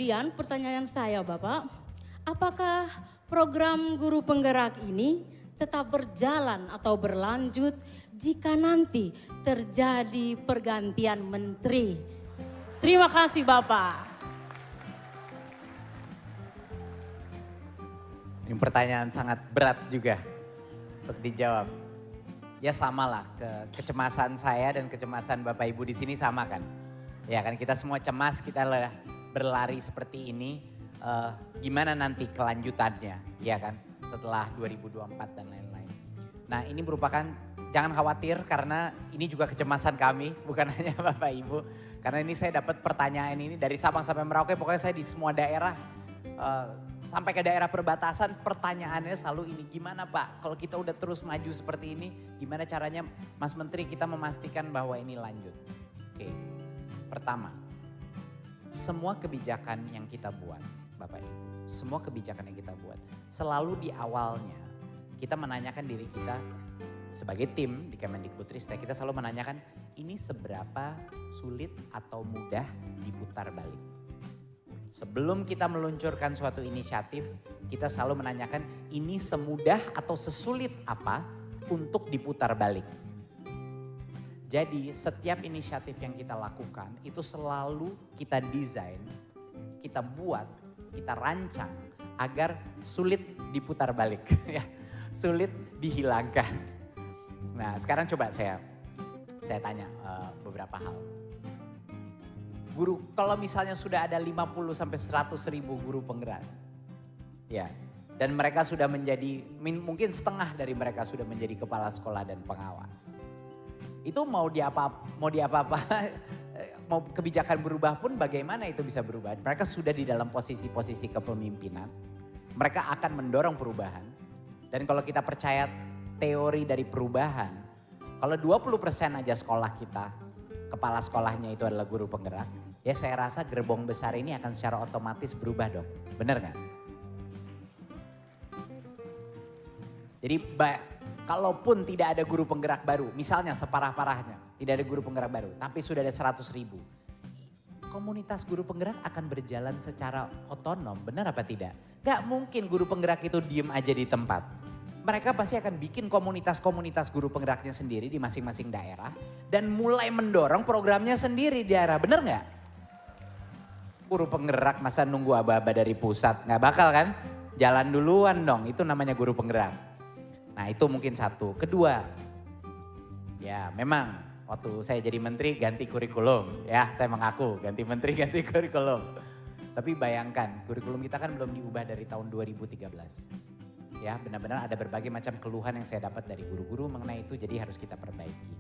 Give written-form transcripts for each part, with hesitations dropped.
Kemudian pertanyaan saya Bapak, apakah program guru penggerak ini tetap berjalan atau berlanjut jika nanti terjadi pergantian menteri? Terima kasih Bapak. Ini pertanyaan sangat berat juga untuk dijawab. Ya samalah, kecemasan saya dan kecemasan Bapak Ibu di sini sama kan. Ya kan kita semua cemas, kita berlari seperti ini. Gimana nanti kelanjutannya, ya kan, setelah 2024 dan lain-lain. Nah ini merupakan, jangan khawatir karena ini juga kecemasan kami, bukan hanya Bapak Ibu. Karena ini saya dapat pertanyaan ini dari Sabang sampai Merauke, pokoknya saya di semua daerah, sampai ke daerah perbatasan pertanyaannya selalu ini, gimana Pak kalau kita udah terus maju seperti ini, gimana caranya Mas Menteri kita memastikan bahwa ini lanjut. Oke, pertama, semua kebijakan yang kita buat Bapak Ibu, semua kebijakan yang kita buat, selalu di awalnya kita menanyakan diri kita sebagai tim di Kemendikbudristek, kita selalu menanyakan ini seberapa sulit atau mudah diputar balik. Sebelum kita meluncurkan suatu inisiatif, kita selalu menanyakan ini semudah atau sesulit apa untuk diputar balik. Jadi setiap inisiatif yang kita lakukan itu selalu kita desain, kita buat, kita rancang agar sulit diputar balik, ya, sulit dihilangkan. Nah sekarang coba saya tanya beberapa hal. Guru, kalau misalnya sudah ada 50 sampai 100 ribu guru penggerak, ya, dan mereka sudah menjadi, mungkin setengah dari mereka sudah menjadi kepala sekolah dan pengawas. Itu mau mau kebijakan berubah pun bagaimana itu bisa berubah. Mereka sudah di dalam posisi-posisi kepemimpinan, mereka akan mendorong perubahan. Dan kalau kita percaya teori dari perubahan, kalau 20% aja sekolah kita, kepala sekolahnya itu adalah guru penggerak, ya saya rasa gerbong besar ini akan secara otomatis berubah dong. Bener gak? Jadi kalaupun tidak ada guru penggerak baru, misalnya separah-parahnya, tidak ada guru penggerak baru, tapi sudah ada 100 ribu. Komunitas guru penggerak akan berjalan secara otonom, benar apa tidak? Gak mungkin guru penggerak itu diem aja di tempat. Mereka pasti akan bikin komunitas-komunitas guru penggeraknya sendiri di masing-masing daerah. Dan mulai mendorong programnya sendiri di daerah, bener gak? Guru penggerak masa nunggu aba-aba dari pusat, gak bakal kan? Jalan duluan dong, itu namanya guru penggerak. Nah itu mungkin satu. Kedua, ya memang waktu saya jadi menteri ganti kurikulum. Ya saya mengaku ganti menteri ganti kurikulum. Tapi bayangkan kurikulum kita kan belum diubah dari tahun 2013. Ya benar-benar ada berbagai macam keluhan yang saya dapat dari guru-guru mengenai itu, jadi harus kita perbaiki.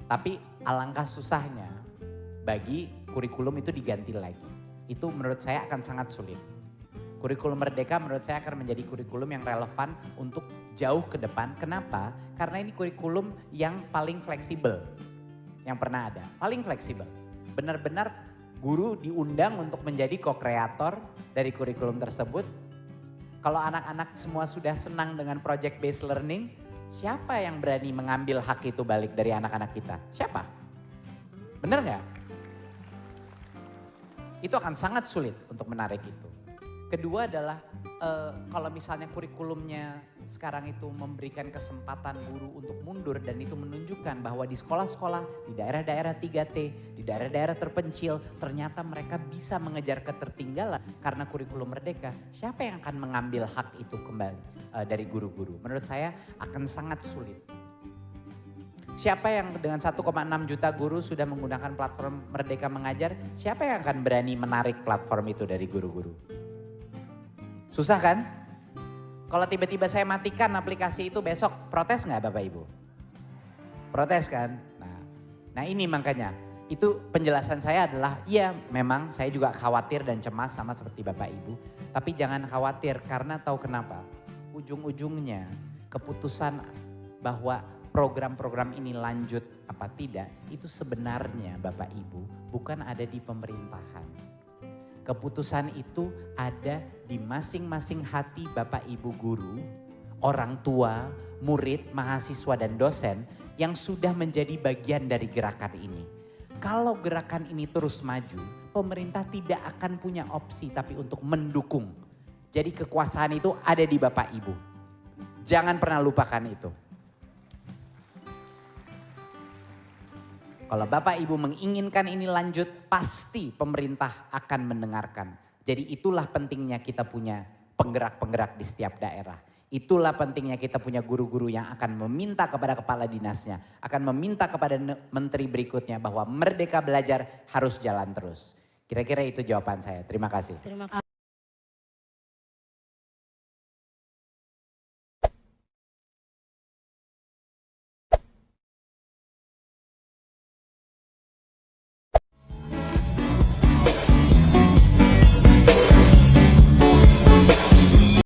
Tapi alangkah susahnya bagi kurikulum itu diganti lagi. Itu menurut saya akan sangat sulit. Kurikulum Merdeka menurut saya akan menjadi kurikulum yang relevan untuk jauh ke depan. Kenapa? Karena ini kurikulum yang paling fleksibel yang pernah ada. Paling fleksibel. Benar-benar guru diundang untuk menjadi co-kreator dari kurikulum tersebut. Kalau anak-anak semua sudah senang dengan project based learning, siapa yang berani mengambil hak itu balik dari anak-anak kita? Siapa? Bener gak? Itu akan sangat sulit untuk menarik itu. Kedua adalah kalau misalnya kurikulumnya sekarang itu memberikan kesempatan guru untuk mundur dan itu menunjukkan bahwa di sekolah-sekolah, di daerah-daerah 3T, di daerah-daerah terpencil ternyata mereka bisa mengejar ketertinggalan karena kurikulum Merdeka. Siapa yang akan mengambil hak itu kembali dari guru-guru? Menurut saya akan sangat sulit. Siapa yang dengan 1,6 juta guru sudah menggunakan platform Merdeka Mengajar, siapa yang akan berani menarik platform itu dari guru-guru? Susah kan? Kalau tiba-tiba saya matikan aplikasi itu besok, protes nggak Bapak Ibu? Protes kan? Nah ini makanya, itu penjelasan saya adalah, iya memang saya juga khawatir dan cemas sama seperti Bapak Ibu. Tapi jangan khawatir karena tahu kenapa? Ujung-ujungnya keputusan bahwa program-program ini lanjut apa tidak, itu sebenarnya Bapak Ibu bukan ada di pemerintahan. Keputusan itu ada di masing-masing hati Bapak Ibu guru, orang tua, murid, mahasiswa dan dosen yang sudah menjadi bagian dari gerakan ini. Kalau gerakan ini terus maju, pemerintah tidak akan punya opsi tapi untuk mendukung. Jadi kekuasaan itu ada di Bapak Ibu. Jangan pernah lupakan itu. Kalau Bapak Ibu menginginkan ini lanjut, pasti pemerintah akan mendengarkan. Jadi itulah pentingnya kita punya penggerak-penggerak di setiap daerah. Itulah pentingnya kita punya guru-guru yang akan meminta kepada kepala dinasnya, akan meminta kepada menteri berikutnya bahwa Merdeka Belajar harus jalan terus. Kira-kira itu jawaban saya. Terima kasih. Terima kasih.